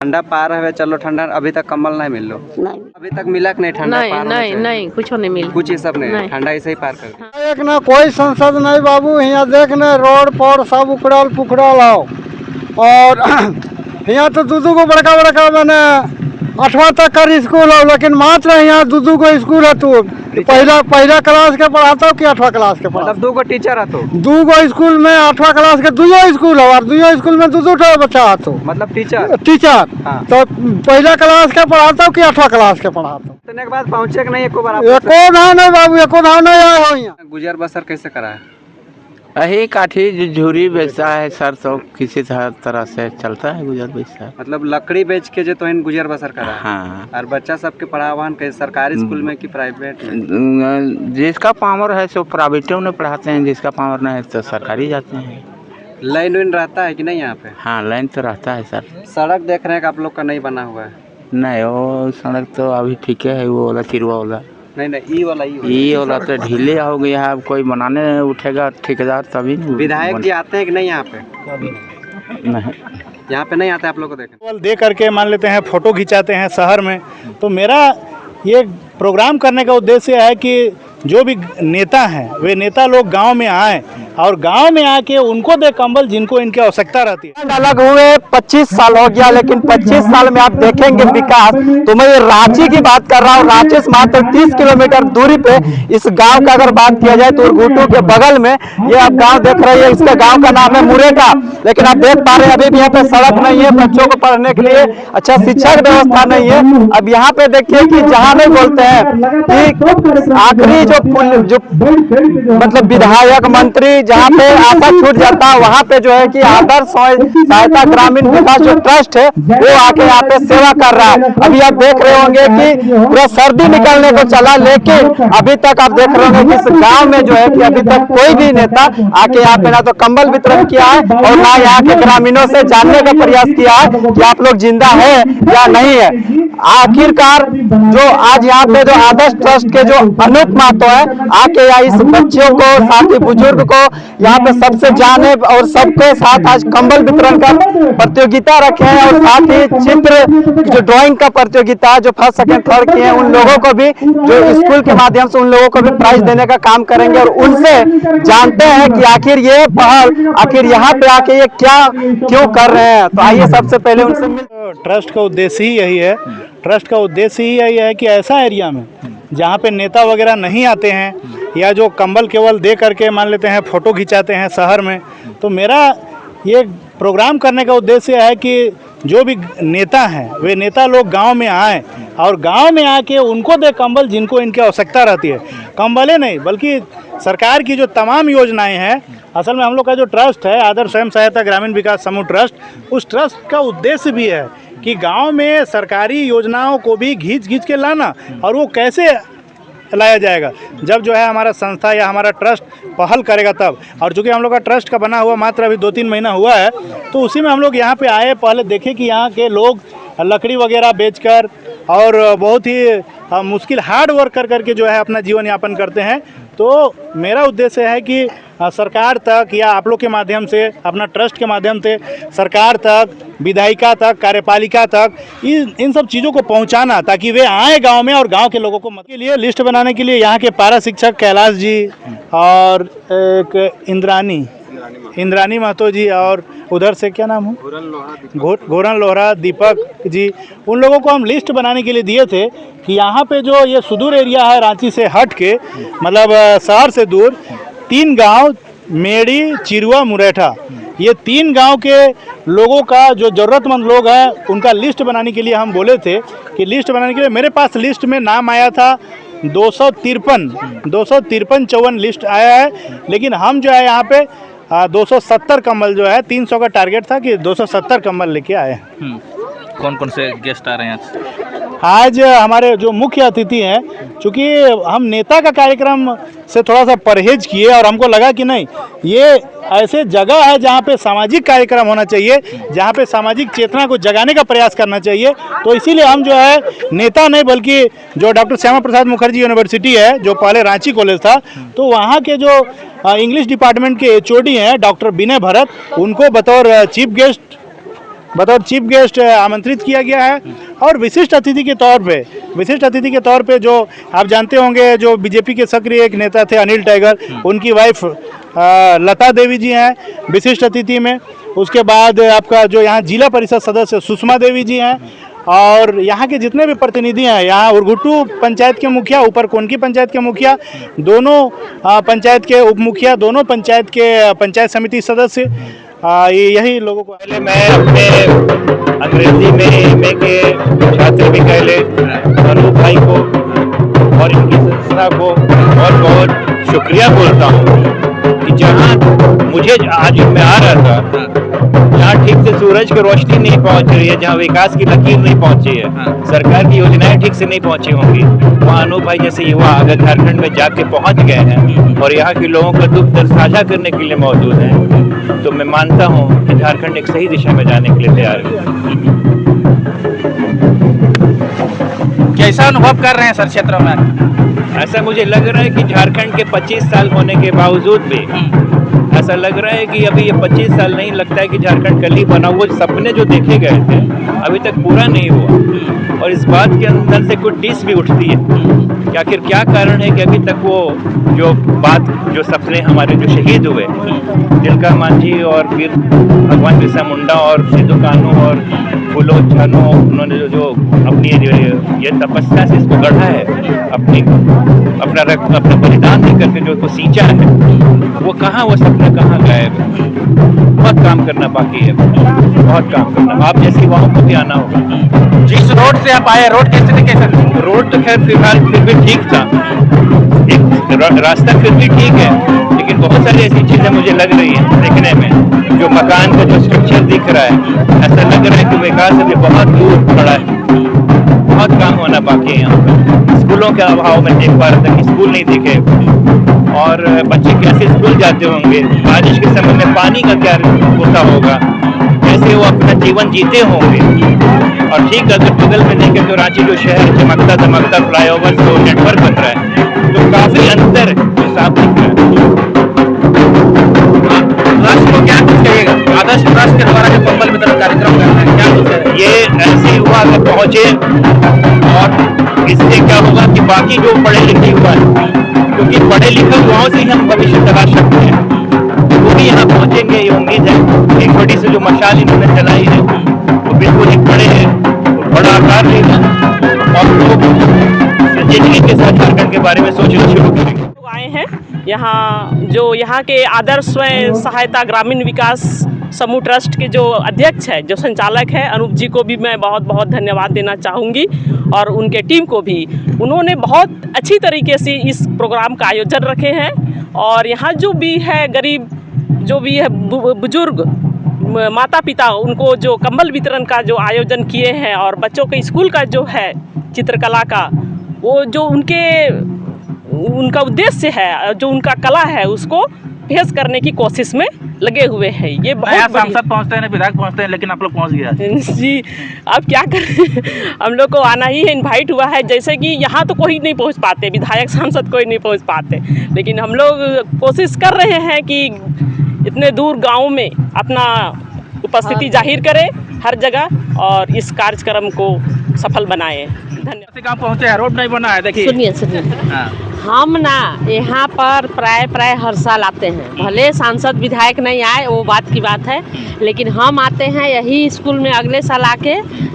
ठंडा पार है, चलो ठंडा अभी तक कंबल नहीं मिल लो। नहीं अभी तक मिला कि नहीं ठंडा नहीं पार नहीं नहीं कुछ नहीं मिल कुछ ही सब नहीं, नहीं। ठंडा ऐसे ही पार कर दिया। एक ना कोई संसद नहीं बाबू, यहाँ देख न रोड पर सब उखड़ल पुखड़ल हो। और यहाँ तो दू को बड़का बड़का मैंने 8वां तक का स्कूल हो, लेकिन मात्र यहाँ दू को स्कूल है। तू पहला क्लास के पढ़ाता हो कि 8वां क्लास के पढ़ाता? मतलब 2 गो टीचर है तो 2 गो स्कूल में 8वां क्लास के 2 स्कूल हो, और 2 स्कूल में 2 बच्चा है। तो मतलब टीचर हाँ। तो पहला क्लास के पढ़ाता हो कि 8वां क्लास के पढ़ाता हो? इतने के बाद पहुँचे कि नहीं? एको बार एको धाव नहीं बाबू, एको धाव नहीं आया हो यहाँ। गुजर बसर कैसे करा है? यही काठी झूरी बेचता है सर, तो किसी तरह से चलता है गुजर बसर। मतलब लकड़ी बेच के जो तो इन गुजर बसर करा है। हाँ। और बच्चा सबके पढ़ावान कैसे, सरकारी स्कूल में कि प्राइवेट में? जिसका पावर है सो प्राइवेटों में पढ़ाते हैं, जिसका पावर नहीं है तो सरकारी जाते हैं। लाइन वाइन रहता है कि नहीं यहाँ पे? हाँ, लाइन तो रहता है सर। सड़क देख रहे हैं कि आप लोग का नहीं बना हुआ है? नहीं, वो सड़क तो अभी ठीक है, वो वाला चिरवा वाला। नहीं ई वाला तो ढीले हो गया है। अब कोई बनाने उठेगा ठेकेदार तभी। विधायक जी आते हैं कि नहीं यहाँ पे? नहीं, यहाँ पे नहीं आते आप लोग को देखने? केवल दे करके मान लेते हैं, फोटो खिंचाते हैं शहर में। तो मेरा ये प्रोग्राम करने का उद्देश्य है कि जो भी नेता हैं वे नेता लोग गांव में आए और गांव में आके उनको दे कंबल जिनको इनकी आवश्यकता रहती है। अलग हुए 25 साल हो गया, लेकिन 25 साल में आप देखेंगे विकास। तो मैं रांची की बात कर रहा हूँ। रांची से मात्र 30 किलोमीटर दूरी पे इस गांव का अगर बात किया जाए तो उरगुटू के बगल में ये आप गांव देख रहे हैं। इसके गांव का नाम है मुरेटा। लेकिन आप देख पा रहे हैं अभी भी यहाँ पे सड़क नहीं है, बच्चों को पढ़ने के लिए अच्छा शिक्षा की व्यवस्था नहीं है। अब यहाँ पे देखिए कि जहाँ नहीं बोलते हैं कि आखिरी जो मतलब विधायक मंत्री जहाँ पे आशा छूट जाता है, वहाँ पे जो है कि आदर्श सहायता ग्रामीण विकास जो ट्रस्ट है वो आके यहाँ पे सेवा कर रहा है। अभी आप देख रहे होंगे कि पूरा सर्दी निकलने को चला, लेकिन अभी तक आप देख रहे होंगे कि इस गांव में जो है कि अभी तक कोई भी नेता आके यहाँ पे ना तो कंबल वितरण किया है और ना यहाँ के ग्रामीणों से जानने का प्रयास किया है कि आप लोग जिंदा है या नहीं है। आखिरकार जो आज यहाँ पे जो आदर्श ट्रस्ट के जो अनूप महतो है आके या इस बच्चों को साथ ही बुजुर्ग को यहाँ पे सबसे जाने और सबके साथ आज कंबल वितरण का प्रतियोगिता रखे हैं और साथ ही चित्र जो ड्राइंग का प्रतियोगिता जो फर्स्ट सेकंड थर्ड किए हैं उन लोगों को भी जो स्कूल के माध्यम से उन लोगों को भी प्राइज देने का काम करेंगे और उनसे जानते हैं कि आखिर ये पहल आखिर यहाँ पे आके ये क्या क्यों कर रहे हैं। तो आइए सबसे पहले उनसे ट्रस्ट का उद्देश्य ही यही है। ट्रस्ट का उद्देश्य ही यही है कि ऐसा एरिया में जहाँ पे नेता वगैरह नहीं आते हैं या जो कंबल केवल दे करके मान लेते हैं फोटो खिंचाते हैं शहर में, तो मेरा ये प्रोग्राम करने का उद्देश्य है कि जो भी नेता हैं वे नेता लोग गांव में आए और गांव में आके उनको दे कंबल जिनको इनकी आवश्यकता रहती है। कंबले नहीं बल्कि सरकार की जो तमाम योजनाएं हैं, असल में हम लोग का जो ट्रस्ट है आदर्श स्वयं सहायता ग्रामीण विकास समूह ट्रस्ट, उस ट्रस्ट का उद्देश्य भी है कि गांव में सरकारी योजनाओं को भी घींच के लाना। और वो कैसे लाया जाएगा जब जो है हमारा संस्था या हमारा ट्रस्ट पहल करेगा तब। और चूँकि हम लोग का ट्रस्ट का बना हुआ मात्र अभी 2-3 महीना हुआ है, तो उसी में हम लोग यहाँ पे आए, पहले देखे कि यहाँ के लोग लकड़ी वगैरह बेचकर और बहुत ही मुश्किल हार्ड वर्क करके जो है अपना जीवन यापन करते हैं। तो मेरा उद्देश्य है कि सरकार तक या आप लोग के माध्यम से, अपना ट्रस्ट के माध्यम से सरकार तक, विधायिका तक, कार्यपालिका तक इन सब चीज़ों को पहुंचाना, ताकि वे आए गांव में और गांव के लोगों को मदद के लिए लिस्ट बनाने के लिए यहाँ के पारा शिक्षक कैलाश जी और एक इंद्रानी महतो जी और उधर से क्या नाम हो घोरन लोहरा दीपक जी, उन लोगों को हम लिस्ट बनाने के लिए दिए थे कि यहाँ पे जो ये सुदूर एरिया है रांची से हट के, मतलब शहर से दूर 3 गांव मेड़ी, चिरुआ, मुरेठा, ये 3 गांव के लोगों का जो ज़रूरतमंद लोग हैं उनका लिस्ट बनाने के लिए हम बोले थे कि लिस्ट बनाने के लिए मेरे पास लिस्ट में नाम आया था 253-54 लिस्ट आया है। लेकिन हम जो है यहाँ पे 270 कंबल जो है, 300 का टारगेट था कि 270 कंबल लेके आए। कौन कौन से गेस्ट आ रहे हैं आज हमारे जो मुख्य अतिथि हैं, चूँकि हम नेता का कार्यक्रम से थोड़ा सा परहेज किए और हमको लगा कि नहीं, ये ऐसे जगह है जहाँ पे सामाजिक कार्यक्रम होना चाहिए, जहाँ पे सामाजिक चेतना को जगाने का प्रयास करना चाहिए। तो इसीलिए हम जो है नेता नहीं बल्कि जो डॉक्टर श्यामा प्रसाद मुखर्जी यूनिवर्सिटी है जो पहले रांची कॉलेज था, तो वहाँ के जो इंग्लिश डिपार्टमेंट के HOD हैं डॉक्टर विनय भरत, उनको बतौर चीफ गेस्ट बतौर चीफ गेस्ट आमंत्रित किया गया है। और विशिष्ट अतिथि के तौर पे जो आप जानते होंगे, जो बीजेपी के सक्रिय एक नेता थे अनिल टाइगर, उनकी वाइफ लता देवी जी हैं विशिष्ट अतिथि में। उसके बाद आपका जो यहाँ जिला परिषद सदस्य सुषमा देवी जी हैं, और यहाँ के जितने भी प्रतिनिधि हैं, यहाँ उरगुट्टू पंचायत के मुखिया, ऊपर कोनकी पंचायत के मुखिया, दोनों पंचायत के उप मुखिया, दोनों पंचायत के पंचायत समिति सदस्य, यही लोगों को। पहले मैं अपने अंग्रेजी में एमए के छात्र भी कह ले अनूप भाई को और इनकी संस्था को बहुत बहुत शुक्रिया बोलता हूँ कि जहाँ मुझे आज मैं आ रहा था, जहाँ ठीक से सूरज की रोशनी नहीं पहुँच रही है, जहाँ विकास की लकीर नहीं पहुँची है, सरकार की योजनाएं ठीक से नहीं पहुँची होंगी, वहाँ अनूप भाई जैसे युवा अगर झारखंड में जाके पहुँच गए हैं और यहाँ के लोगों का दुख दर्द साझा करने के लिए मौजूद हैं, तो मैं मानता हूँ कि झारखंड एक सही दिशा में जाने के लिए तैयार है। कैसा अनुभव कर रहे हैं सर क्षेत्र में? ऐसा मुझे लग रहा है कि झारखंड के 25 साल होने के बावजूद भी ऐसा लग रहा है कि अभी ये 25 साल नहीं लगता है कि झारखंड कल ही बना। वो सपने जो देखे गए थे अभी तक पूरा नहीं हुआ, और इस बात के अंदर से कुछ टीस भी उठती है कि आखिर क्या कारण है कि अभी तक वो जो सपने हमारे जो शहीद हुए, तिलका मांझी और फिर भगवान बिरसा मुंडा और सिद्धू कान्हू और फूलो छानो, उन्होंने जो अपनी ये तपस्या से इसको गढ़ा है, अपना बलिदान दे करके जो इसको सींचा है, वो कहाँ, वो सपना कहाँ गायब है। बहुत काम करना बाकी है, बहुत काम करना। आप जैसे युवाओं को भी आना होगा। जिस रोड से आप आए, रोड की स्थिति कैसा? रोड तो खैर फिलहाल फिर भी ठीक था, एक रास्ता फिर भी ठीक है, लेकिन बहुत सारी ऐसी चीजें मुझे लग रही हैं देखने में। जो मकान का जो स्ट्रक्चर दिख रहा है, ऐसा लग रहा है कि विकास अभी बहुत दूर पड़ा है, बहुत काम होना बाकी है यहाँ पर। स्कूलों के अभाव में देख पा रहा था कि स्कूल नहीं दिखे, और बच्चे कैसे स्कूल जाते होंगे, बारिश के समय में पानी का क्या होता होगा, कैसे वो अपना जीवन जीते होंगे। और ठीक अगर बगल में देखें तो रांची जो शहर चमकता दमकता फ्लाईओवर जो नेटवर्क बन रहा है, तो काफी अंतर जो साफ दिख रहा है। राष्ट्र को क्या कुछ कहिएगा? आदर्श राष्ट्र के द्वारा जो कंबल वितरण कार्यक्रम कर रहे हैं, क्या कुछ है? ये ऐसे युवा अगर पहुंचे, और इससे क्या होगा कि बाकी जो पढ़े लिखे युवा है, क्योंकि पढ़े लिखे युवाओं से ही हम भविष्य तलाश सकते हैं, वो भी यहाँ पहुंचेंगे, ये उम्मीद है। एक बड़ी से जो मशाल इन्होंने चलाई है वो बिल्कुल एक बड़े है, बड़ा आकार लेगा, और लोग संजीदगी के साथ झारखंड के बारे में सोचना शुरू करेंगे। आए हैं यहाँ के आदर्श स्वयं सहायता ग्रामीण विकास समूह ट्रस्ट के जो अध्यक्ष है, जो संचालक है, अनूप जी को भी मैं बहुत बहुत धन्यवाद देना चाहूँगी, और उनके टीम को भी। उन्होंने बहुत अच्छी तरीके से इस प्रोग्राम का आयोजन रखे हैं, और यहाँ जो भी है गरीब, जो भी है बुजुर्ग माता पिता, उनको जो कंबल वितरण का जो आयोजन किए हैं, और बच्चों के स्कूल का जो है चित्रकला का, वो जो उनका उद्देश्य है, जो उनका कला है, उसको पेश करने की कोशिश में लगे हुए हैं। ये बहुत सांसद पहुंचते हैं, विधायक पहुंचते हैं, लेकिन आप लोग पहुंच गया जी। अब क्या करें, हम लोग को आना ही है, इनवाइट हुआ है। जैसे कि यहाँ तो कोई नहीं पहुंच पाते, विधायक सांसद कोई नहीं पहुंच पाते, लेकिन हम लोग कोशिश कर रहे हैं कि इतने दूर गाँव में अपना उपस्थिति जाहिर करें हर जगह, और इस कार्यक्रम को सफल बनाएं। धन्यवाद। कहाँ पहुँचे हैं? रोड नहीं बना है, देखिए। सुनिए हम ना यहाँ पर प्राय हर साल आते हैं, भले सांसद विधायक नहीं आए, वो बात की बात है, लेकिन हम आते हैं यही स्कूल में। अगले साल आके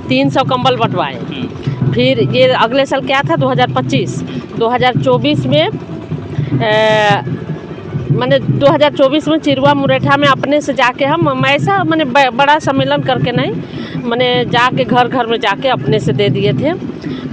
300 कंबल बंटवाए, फिर ये अगले साल क्या था 2024 में मैंने 2024 में चिरवा मुरेठा में अपने से जाके हम ऐसा मैंने बड़ा सम्मेलन करके नहीं, मैंने जाके घर घर में जाके अपने से दे दिए थे।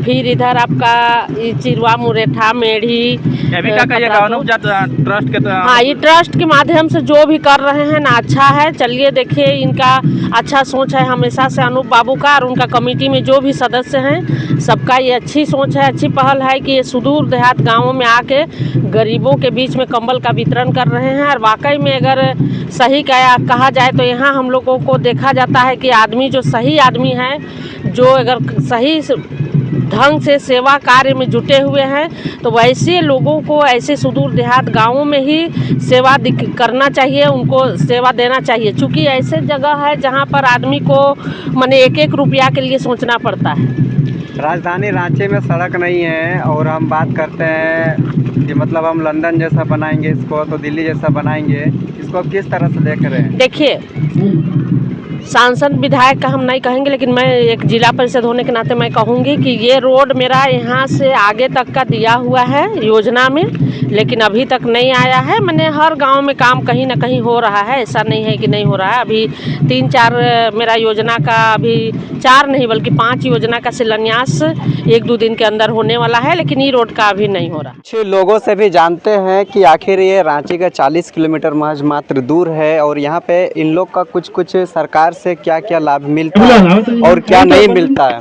फिर इधर आपका चिरवा मुरेठा मेढ़ी ट्रस्ट के, हाँ, ये ट्रस्ट के माध्यम से जो भी कर रहे हैं ना, अच्छा है। चलिए देखिए, इनका अच्छा सोच है हमेशा से अनूप बाबू का, और उनका कमेटी में जो भी सदस्य हैं सबका ये अच्छी सोच है, अच्छी पहल है कि ये सुदूर देहात गाँवों में आके गरीबों के बीच में कंबल का वितरण कर रहे हैं। और वाकई में अगर सही कहा जाए तो यहाँ हम लोगों को देखा जाता है कि आदमी जो सही आदमी है, जो अगर सही ढंग से सेवा कार्य में जुटे हुए हैं। तो वैसे लोगों को ऐसे सुदूर देहात गाँवों में ही सेवा करना चाहिए, उनको सेवा देना चाहिए। चूँकि ऐसे जगह है जहाँ पर आदमी को माने एक एक रुपया के लिए सोचना पड़ता है। राजधानी रांची में सड़क नहीं है और हम बात करते हैं कि मतलब हम लंदन जैसा बनाएंगे इसको तो दिल्ली जैसा बनाएंगे, इसको आप किस तरह से देख रहे हैं? देखिए, सांसद विधायक का हम नहीं कहेंगे, लेकिन मैं एक जिला परिषद होने के नाते मैं कहूँगी कि ये रोड मेरा यहाँ से आगे तक का दिया हुआ है योजना में, लेकिन अभी तक नहीं आया है। मैंने हर गांव में काम कहीं ना कहीं हो रहा है, ऐसा नहीं है कि नहीं हो रहा है। अभी 3-4 मेरा योजना का, अभी 4 नहीं बल्कि 5 योजना का शिलान्यास 1-2 दिन के अंदर होने वाला है, लेकिन ये रोड का अभी नहीं हो रहा। कुछ लोगों से भी जानते हैं कि आखिर ये रांची का 40 किलोमीटर महज मात्र दूर है और यहाँ पे इन लोग का कुछ सरकार से क्या क्या लाभ मिलता है और क्या नहीं मिलता है।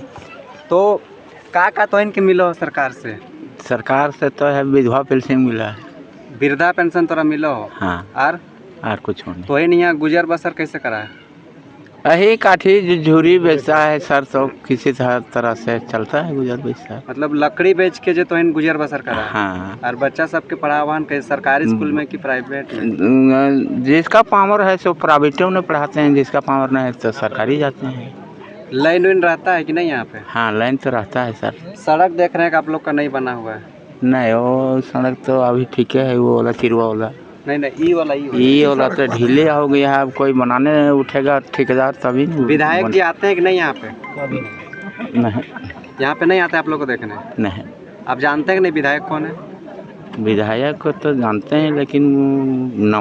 तो का तो इनके मिलो सरकार से? सरकार से तो है विधवा पेंशन मिला है, वृद्धा पेंशन तोरा मिलो हो? हाँ। और कुछ नहीं। तो इन यहाँ गुजर बसर कैसे करा है? यही काठी झूरी बेचता है सर, तो किसी तरह से चलता है गुजर बसर। मतलब लकड़ी बेच के जो तो इन गुजर बसर करा है। हाँ। और बच्चा सबके पढ़ावान कैसे, सरकारी स्कूल में कि प्राइवेट में? जिसका पावर है सो प्राइवेटों में पढ़ाते हैं, जिसका पावर नहीं है तो सरकारी जाते हैं। लाइन वाइन रहता है कि नहीं यहाँ पे? हाँ, लाइन तो रहता है सर। सड़क देख रहे हैं कि आप लोग का नहीं बना हुआ है? नहीं, वो सड़क तो अभी ठीक है, वो वाला चिरवा वाला। नहीं, ई वाला तो ढीले हो गया है। अब कोई बनाने उठेगा ठेकेदार तभी। विधायक जी आते हैं कि नहीं यहाँ पे? नहीं, यहाँ पे नहीं आते आप लोग को देखने? नहीं। आप जानते हैं कि नहीं विधायक कौन है? विधायक को तो जानते हैं, लेकिन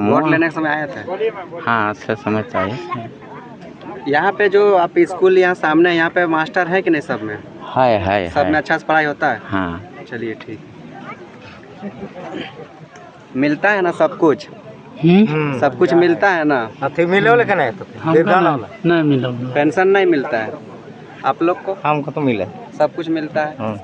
वोट लेने के समय आए थे? हाँ, अच्छा समय आए। यहाँ पे जो आप स्कूल यहाँ सामने, यहाँ पे मास्टर है कि नहीं? सब में है सब में अच्छा से पढ़ाई होता है? हाँ। चलिए ठीक है। मिलता है ना सब कुछ? सब कुछ मिलता है ना? मिलो लेकिन नहीं मिलो, पेंशन नहीं मिलता है आप लोग को? हमको तो मिले, सब कुछ मिलता है।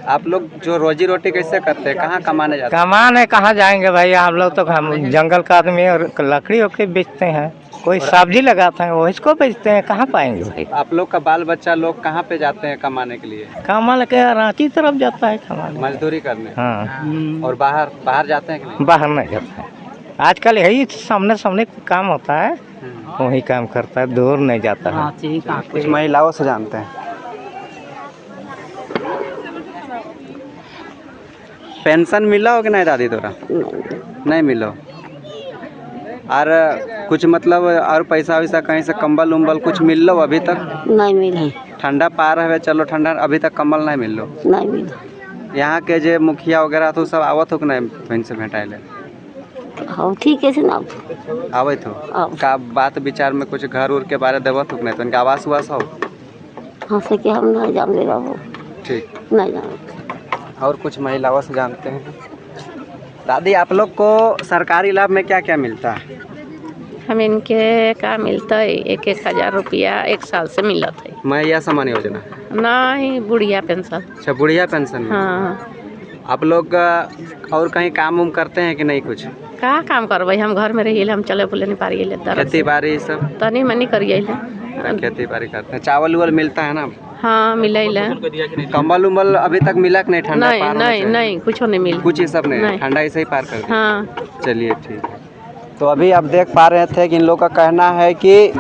आप लोग जो रोजी रोटी कैसे करते हैं, कहाँ कमाने जाते हैं? कमाने कहाँ जाएंगे भाई, हम लोग तो हम जंगल का आदमी और लकड़ी होके बेचते हैं, कोई सब्जी लगाते हैं वो इसको बेचते हैं, कहाँ पाएंगे भाई। आप लोग का बाल बच्चा लोग कहाँ पे जाते हैं कमाने के लिए? कमाने के रांची तरफ जाता है कमाने, मजदूरी करने। हाँ। और बाहर जाते हैं कि नहीं? बाहर नहीं जाता है, आजकल यही सामने काम होता है, वही काम करता है, दूर नहीं जाता है। कुछ महिलाओं से जानते हैं। पेंशन मिला हो कि नहीं दादी तोरा? नहीं मिलो। और कुछ मतलब और पैसा वैसा कहीं से कंबल उम्बल कुछ मिल लो अभी तक? नहीं मिले। ठंडा पार है, चलो ठंडा, अभी तक कंबल नहीं मिल लो? नहीं मिले। यहाँ के जो मुखिया वगैरह तो सब आवत हो कि नहीं बहन से भेटाए ले? हाँ ठीक है ना, आवत हो का बात विचार में कुछ घर उर के बारे देवत हो कि नहीं? तो इनका आवास उवास हो? हाँ से कि हम नहीं जान ले रहा। ठीक, नहीं जान। और कुछ महिलाओं से जानते हैं। दादी आप लोग को सरकारी लाभ में क्या क्या मिलता है? हम इनके का मिलता है 1,000 रुपया 1 साल से मिला था। मैया समान योजना? नहीं, बुढ़िया पेंशन। अच्छा, बुढ़िया पेंशन। हाँ। आप लोग और कहीं काम उम करते हैं कि नहीं? कुछ का काम करबे, हम घर में रहिए, हम चले बोले नहीं पारिए। खेती बाड़ी सब तनी मनी करिए। खेती बाड़ी करते हैं। चावल उवल मिलता है ना? हाँ मिले। कंबल उम्बल अभी तक मिला कि नहीं? ठंडा पार नहीं कुछ नहीं मिला। कुछ ही सब नहीं, ठंडा ऐसे ही पार कर दिया। हाँ। चलिए ठीक है। तो अभी आप देख पा रहे थे कि इन लोगों का कहना है कि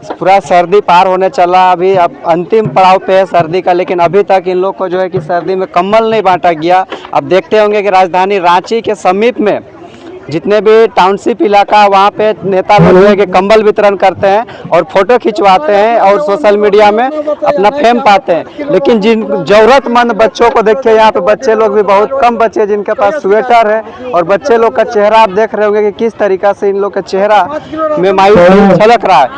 पूरा सर्दी पार होने चला, अभी अब अंतिम पड़ाव पे है सर्दी का, लेकिन अभी तक इन लोग को जो है कि सर्दी में कंबल नहीं बांटा गया। अब देखते होंगे कि राजधानी रांची के समीप में जितने भी टाउनशिप इलाका, वहाँ पे नेता लोग जो है कि कंबल वितरण करते हैं और फोटो खिंचवाते हैं और सोशल मीडिया में अपना फेम पाते हैं। लेकिन जिन ज़रूरतमंद बच्चों को देखिए, यहाँ पे बच्चे लोग भी बहुत कम बच्चे जिनके पास स्वेटर है, और बच्चे लोग का चेहरा आप देख रहे होंगे कि किस तरीका से इन लोग का चेहरा में मायूसी झलक रहा है।